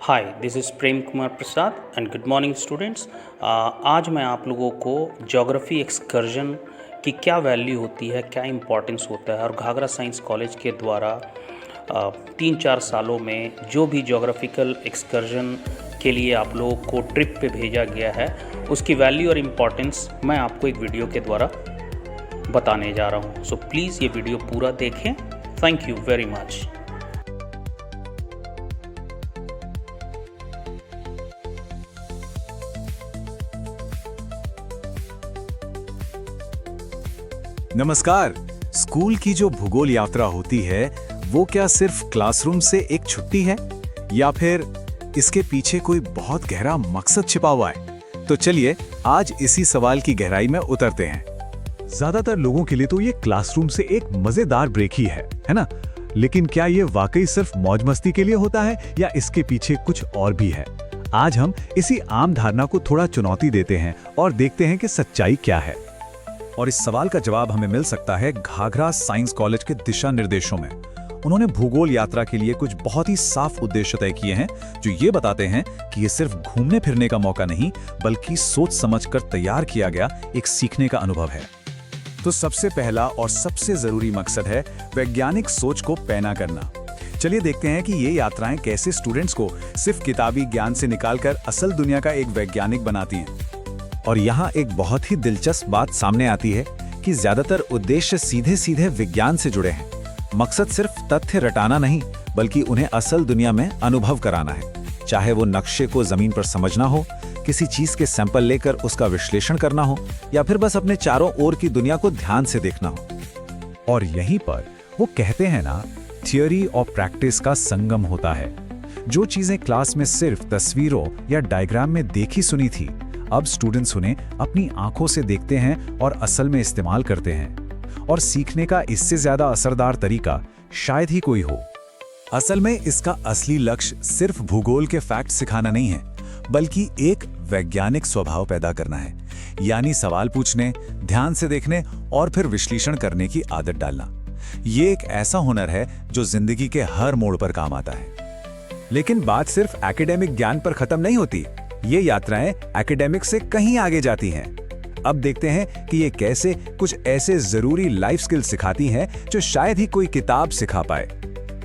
Hi, this is Prem Kumar Prasad and good morning students. आज मैं आप लोगों को ज्योग्राफी एक्सकर्जन की क्या वैल्यू होती है, क्या इम्पोर्टेंस होता है और घाघरा साइंस कॉलेज के द्वारा 3-4 सालों में जो भी ज्योग्राफिकल एक्सकर्जन के लिए आप लोगों को ट्रिप पे भेजा गया है उसकी वैल्यू और इम्पोर्टेंस मैं आपको एक वीडियो के द्वारा बताने जा रहा हूँ। सो प्लीज़ ये वीडियो पूरा देखें। Thank you very much. नमस्कार। स्कूल की जो भूगोल यात्रा होती है वो क्या सिर्फ क्लासरूम से एक छुट्टी है या फिर इसके पीछे कोई बहुत गहरा मकसद छिपा हुआ है? तो चलिए आज इसी सवाल की गहराई में उतरते हैं। ज्यादातर लोगों के लिए तो ये क्लासरूम से एक मजेदार ब्रेक ही है ना? लेकिन क्या ये वाकई सिर्फ मौज मस्ती के लिए होता है या इसके पीछे कुछ और भी है? आज हम इसी आम धारणा को थोड़ा चुनौती देते हैं और देखते हैं कि सच्चाई क्या है। और इस सवाल का जवाब हमें मिल सकता है घाघरा साइंस कॉलेज के दिशा निर्देशों में। उन्होंने भूगोल यात्रा के लिए कुछ बहुत ही साफ उद्देश्य तय किए हैं जो ये बताते हैं कि ये सिर्फ घूमने फिरने का मौका नहीं बल्कि सोच समझकर तैयार किया गया एक सीखने का अनुभव है। तो सबसे पहला और सबसे जरूरी मकसद है वैज्ञानिक सोच को पैना करना। चलिए देखते हैं कि ये यात्राएं कैसे स्टूडेंट्स को सिर्फ किताबी ज्ञान से निकालकर असल दुनिया का एक वैज्ञानिक बनाती हैं। और यहाँ एक बहुत ही दिलचस्प बात सामने आती है कि ज्यादातर उद्देश्य सीधे सीधे विज्ञान से जुड़े हैं। मकसद सिर्फ तथ्य रटाना नहीं बल्कि उन्हें असल दुनिया में अनुभव कराना है। चाहे वो नक्शे को जमीन पर समझना हो, किसी चीज के सैंपल लेकर उसका विश्लेषण करना हो या फिर बस अपने चारों ओर की दुनिया को ध्यान से देखना हो। और यहीं पर वो कहते हैं ना, थियोरी और प्रैक्टिस का संगम होता है। जो चीजें क्लास में सिर्फ तस्वीरों या डायग्राम में देखी सुनी थी, अब स्टूडेंट्स उन्हें अपनी आंखों से देखते हैं और असल में इस्तेमाल करते हैं। और सीखने का इससे ज्यादा असरदार तरीका शायद ही कोई हो। असल में इसका असली लक्ष्य सिर्फ भूगोल के फैक्ट सिखाना नहीं है बल्कि एक वैज्ञानिक स्वभाव पैदा करना है। यानी सवाल पूछने, ध्यान से देखने और फिर विश्लेषण करने की आदत डालना। ये एक ऐसा हुनर है जो जिंदगी के हर मोड़ पर काम आता है। लेकिन बात सिर्फ एकेडमिक ज्ञान पर खत्म नहीं होती। ये यात्राएं एकेडमिक से कहीं आगे जाती हैं। अब देखते हैं कि ये कैसे कुछ ऐसे जरूरी लाइफ स्किल्स सिखाती हैं जो शायद ही कोई किताब सिखा पाए।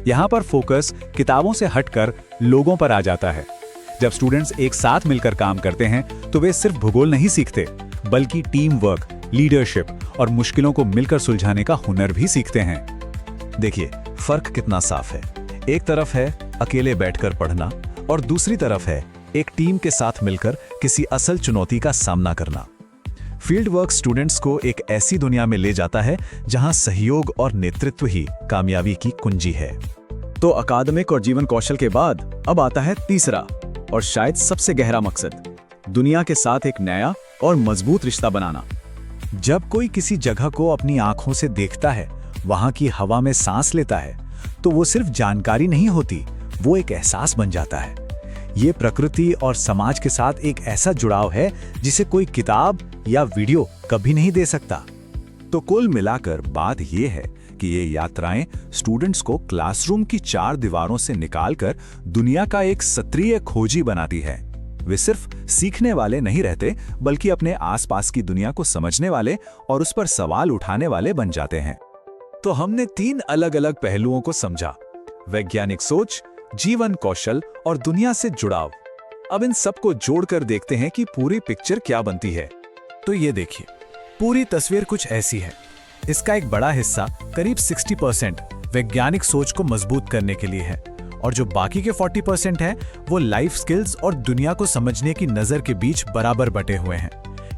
यहाँ पर फोकस किताबों से हटकर लोगों पर आ जाता है। जब स्टूडेंट्स एक साथ मिलकर काम करते हैं तो वे सिर्फ भूगोल नहीं सीखते बल्कि टीम वर्क, लीडरशिप और मुश्किलों को मिलकर सुलझाने का हुनर भी सीखते हैं। देखिए फर्क कितना साफ है। एक तरफ है अकेले बैठकर पढ़ना और दूसरी तरफ है एक टीम के साथ मिलकर किसी असल चुनौती का सामना करना। फील्ड वर्क स्टूडेंट्स को एक ऐसी दुनिया में ले जाता है जहां सहयोग और नेतृत्व ही कामयाबी की कुंजी है। तो अकादमिक और जीवन कौशल के बाद अब आता है तीसरा और शायद सबसे गहरा मकसद, दुनिया के साथ एक नया और मजबूत रिश्ता बनाना। जब कोई किसी जगह को अपनी आंखों से देखता है, वहां की हवा में सांस लेता है, तो वो सिर्फ जानकारी नहीं होती, वो एक एहसास बन जाता है। ये प्रकृति और समाज के साथ एक ऐसा जुड़ाव है जिसे कोई किताब या वीडियो कभी नहीं दे सकता। तो कुल मिलाकर बात यह है कि ये यात्राएं स्टूडेंट्स को क्लासरूम की 4 दीवारों से निकालकर दुनिया का एक सक्रिय खोजी बनाती है। वे सिर्फ सीखने वाले नहीं रहते बल्कि अपने आसपास की दुनिया को समझने वाले और उस पर सवाल उठाने वाले बन जाते हैं। तो हमने 3 अलग अलग पहलुओं को समझा: वैज्ञानिक सोच, जीवन कौशल और दुनिया से जुड़ाव। अब इन सब को जोड़कर देखते हैं कि पूरी पिक्चर क्या बनती है। तो ये देखिए, पूरी तस्वीर कुछ ऐसी है। इसका एक बड़ा हिस्सा करीब 60% वैज्ञानिक सोच को मजबूत करने के लिए है और जो बाकी के 40% है वो लाइफ स्किल्स और दुनिया को समझने की नजर के बीच बराबर बटे हुए हैं।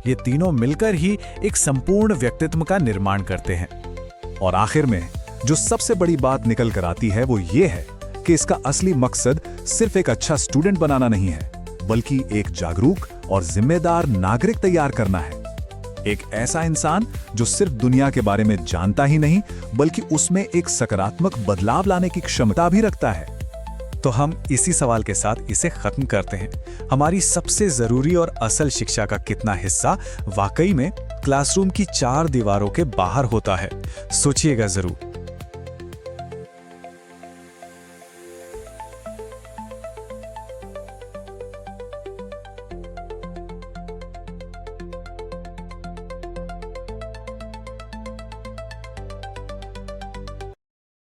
ये तीनों मिलकर ही एक संपूर्ण व्यक्तित्व का निर्माण करते हैं। और आखिर में जो सबसे बड़ी बात निकल कर आती है वो ये है कि इसका असली मकसद सिर्फ एक अच्छा स्टूडेंट बनाना नहीं है बल्कि एक जागरूक और जिम्मेदार नागरिक तैयार करना है। एक ऐसा इंसान जो सिर्फ दुनिया के बारे में जानता ही नहीं बल्कि उसमें एक सकारात्मक बदलाव लाने की क्षमता भी रखता है। तो हम इसी सवाल के साथ इसे खत्म करते हैं। हमारी सबसे जरूरी और असल शिक्षा का कितना हिस्सा वाकई में क्लासरूम की 4 दीवारों के बाहर होता है? सोचिएगा जरूर।